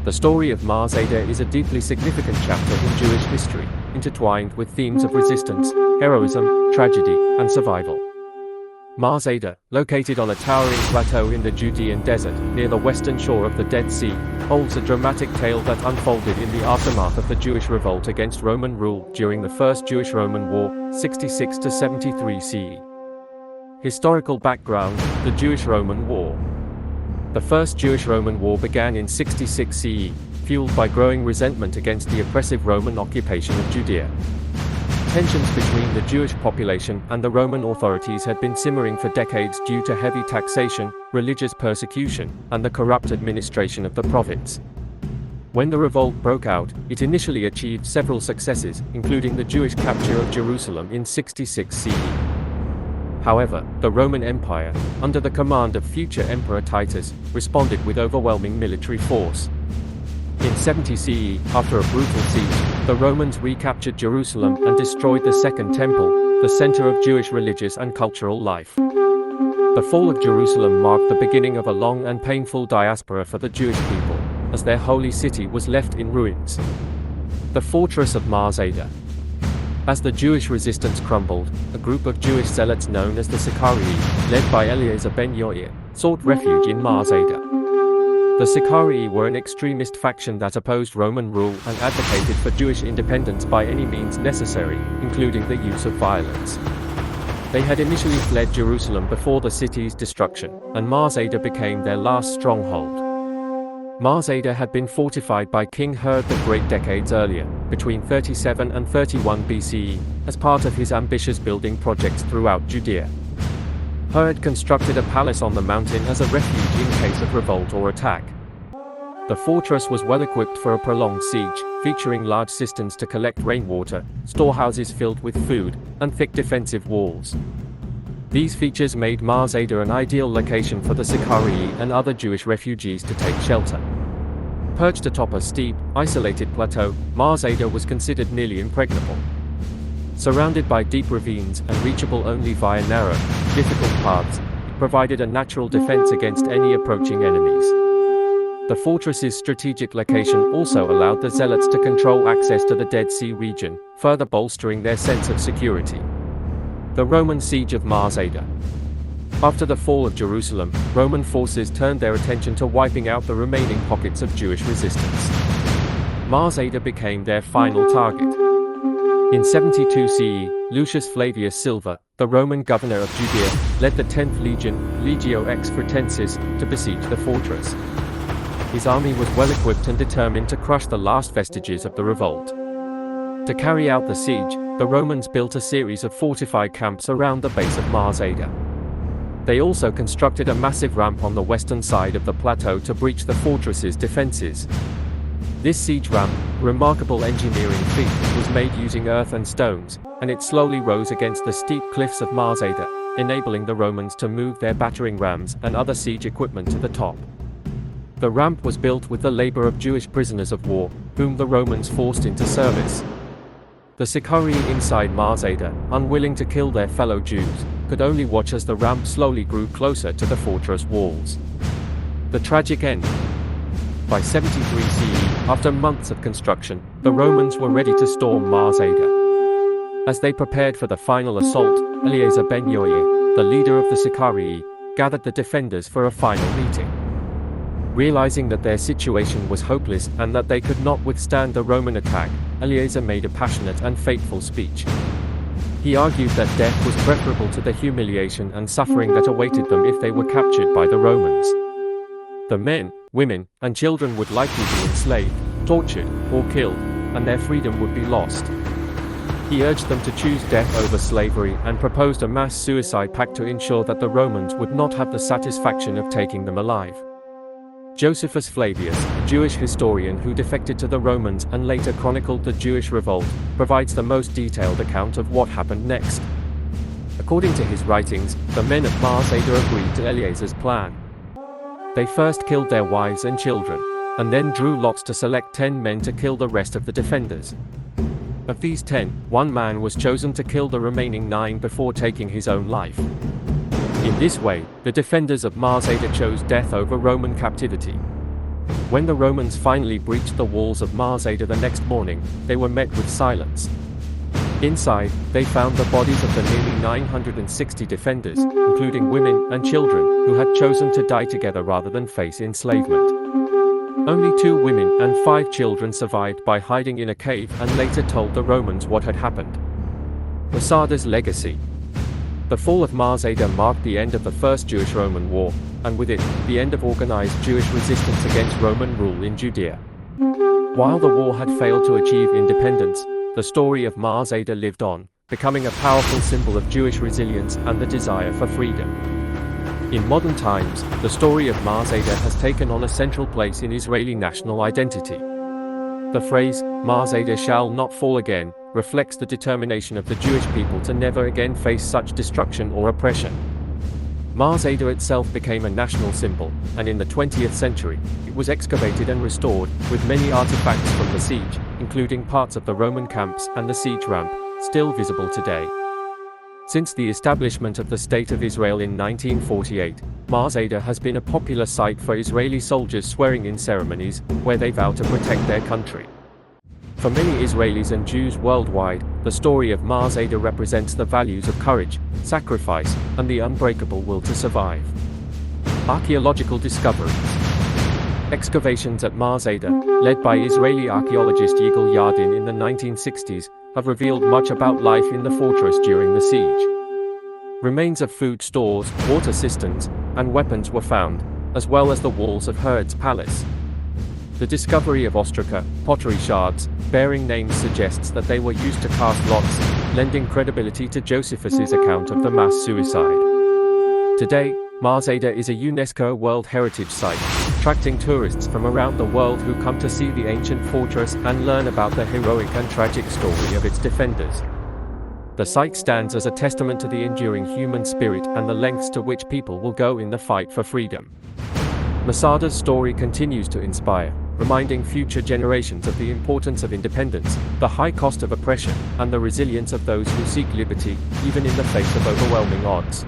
The story of Masada is a deeply significant chapter in Jewish history, intertwined with themes of resistance, heroism, tragedy, and survival. Masada, located on a towering plateau in the Judean Desert, near the western shore of the Dead Sea, holds a dramatic tale that unfolded in the aftermath of the Jewish revolt against Roman rule during the First Jewish-Roman War, 66 to 73 CE. Historical background: the Jewish-Roman War. The First Jewish-Roman War began in 66 CE, fueled by growing resentment against the oppressive Roman occupation of Judea. Tensions between the Jewish population and the Roman authorities had been simmering for decades due to heavy taxation, religious persecution, and the corrupt administration of the province. When the revolt broke out, it initially achieved several successes, including the Jewish capture of Jerusalem in 66 CE. However, the Roman Empire, under the command of future Emperor Titus, responded with overwhelming military force. In 70 CE, after a brutal siege, the Romans recaptured Jerusalem and destroyed the Second Temple, the center of Jewish religious and cultural life. The fall of Jerusalem marked the beginning of a long and painful diaspora for the Jewish people, as their holy city was left in ruins. The fortress of Masada. As the Jewish resistance crumbled, a group of Jewish zealots known as the Sicarii, led by Eliezer ben Yair, sought refuge in Masada. The Sicarii were an extremist faction that opposed Roman rule and advocated for Jewish independence by any means necessary, including the use of violence. They had initially fled Jerusalem before the city's destruction, and Masada became their last stronghold. Masada had been fortified by King Herod the Great decades earlier, between 37 and 31 BCE, as part of his ambitious building projects throughout Judea. Herod constructed a palace on the mountain as a refuge in case of revolt or attack. The fortress was well equipped for a prolonged siege, featuring large cisterns to collect rainwater, storehouses filled with food, and thick defensive walls. These features made Masada an ideal location for the Sicarii and other Jewish refugees to take shelter. Perched atop a steep, isolated plateau, Masada was considered nearly impregnable. Surrounded by deep ravines and reachable only via narrow, difficult paths, it provided a natural defense against any approaching enemies. The fortress's strategic location also allowed the Zealots to control access to the Dead Sea region, further bolstering their sense of security. The Roman siege of Masada. After the fall of Jerusalem, Roman forces turned their attention to wiping out the remaining pockets of Jewish resistance. Masada became their final target. In 72 CE, Lucius Flavius Silva, the Roman governor of Judea, led the 10th Legion, Legio Ex Fretensis, to besiege the fortress. His army was well equipped and determined to crush the last vestiges of the revolt. To carry out the siege, the Romans built a series of fortified camps around the base of Masada. They also constructed a massive ramp on the western side of the plateau to breach the fortress's defenses. This siege ramp, a remarkable engineering feat, was made using earth and stones, and it slowly rose against the steep cliffs of Masada, enabling the Romans to move their battering rams and other siege equipment to the top. The ramp was built with the labor of Jewish prisoners of war, whom the Romans forced into service. The Sicarii inside Masada, unwilling to kill their fellow Jews, could only watch as the ramp slowly grew closer to the fortress walls. The tragic end. By 73 CE, after months of construction, the Romans were ready to storm Masada. As they prepared for the final assault, Eliezer ben Yair, the leader of the Sicarii, gathered the defenders for a final meeting. Realizing that their situation was hopeless and that they could not withstand the Roman attack, Eliezer made a passionate and fateful speech. He argued that death was preferable to the humiliation and suffering that awaited them if they were captured by the Romans. The men, women, and children would likely be enslaved, tortured, or killed, and their freedom would be lost. He urged them to choose death over slavery and proposed a mass suicide pact to ensure that the Romans would not have the satisfaction of taking them alive. Josephus Flavius, a Jewish historian who defected to the Romans and later chronicled the Jewish revolt, provides the most detailed account of what happened next. According to his writings, the men of Masada agreed to Eliezer's plan. They first killed their wives and children, and then drew lots to select 10 men to kill the rest of the defenders. Of these 10, one man was chosen to kill the remaining 9 before taking his own life. In this way, the defenders of Masada chose death over Roman captivity. When the Romans finally breached the walls of Masada the next morning, they were met with silence. Inside, they found the bodies of the nearly 960 defenders, including women and children, who had chosen to die together rather than face enslavement. Only 2 women and 5 children survived by hiding in a cave and later told the Romans what had happened. Masada's legacy. The fall of Masada marked the end of the First Jewish-Roman War, and with it, the end of organized Jewish resistance against Roman rule in Judea. While the war had failed to achieve independence, the story of Masada lived on, becoming a powerful symbol of Jewish resilience and the desire for freedom. In modern times, the story of Masada has taken on a central place in Israeli national identity. The phrase, "Masada shall not fall again," reflects the determination of the Jewish people to never again face such destruction or oppression. Masada itself became a national symbol, and in the 20th century, it was excavated and restored, with many artifacts from the siege, including parts of the Roman camps and the siege ramp, still visible today. Since the establishment of the State of Israel in 1948, Masada has been a popular site for Israeli soldiers swearing-in ceremonies, where they vow to protect their country. For many Israelis and Jews worldwide, the story of Masada represents the values of courage, sacrifice, and the unbreakable will to survive. Archaeological discoveries. Excavations at Masada, led by Israeli archaeologist Yigal Yardin in the 1960s, have revealed much about life in the fortress during the siege. Remains of food stores, water cisterns, and weapons were found, as well as the walls of Herod's palace. The discovery of ostraca, pottery shards, bearing names suggests that they were used to cast lots, lending credibility to Josephus's account of the mass suicide. Today, Masada is a UNESCO World Heritage Site, attracting tourists from around the world who come to see the ancient fortress and learn about the heroic and tragic story of its defenders. The site stands as a testament to the enduring human spirit and the lengths to which people will go in the fight for freedom. Masada's story continues to inspire, reminding future generations of the importance of independence, the high cost of oppression, and the resilience of those who seek liberty, even in the face of overwhelming odds.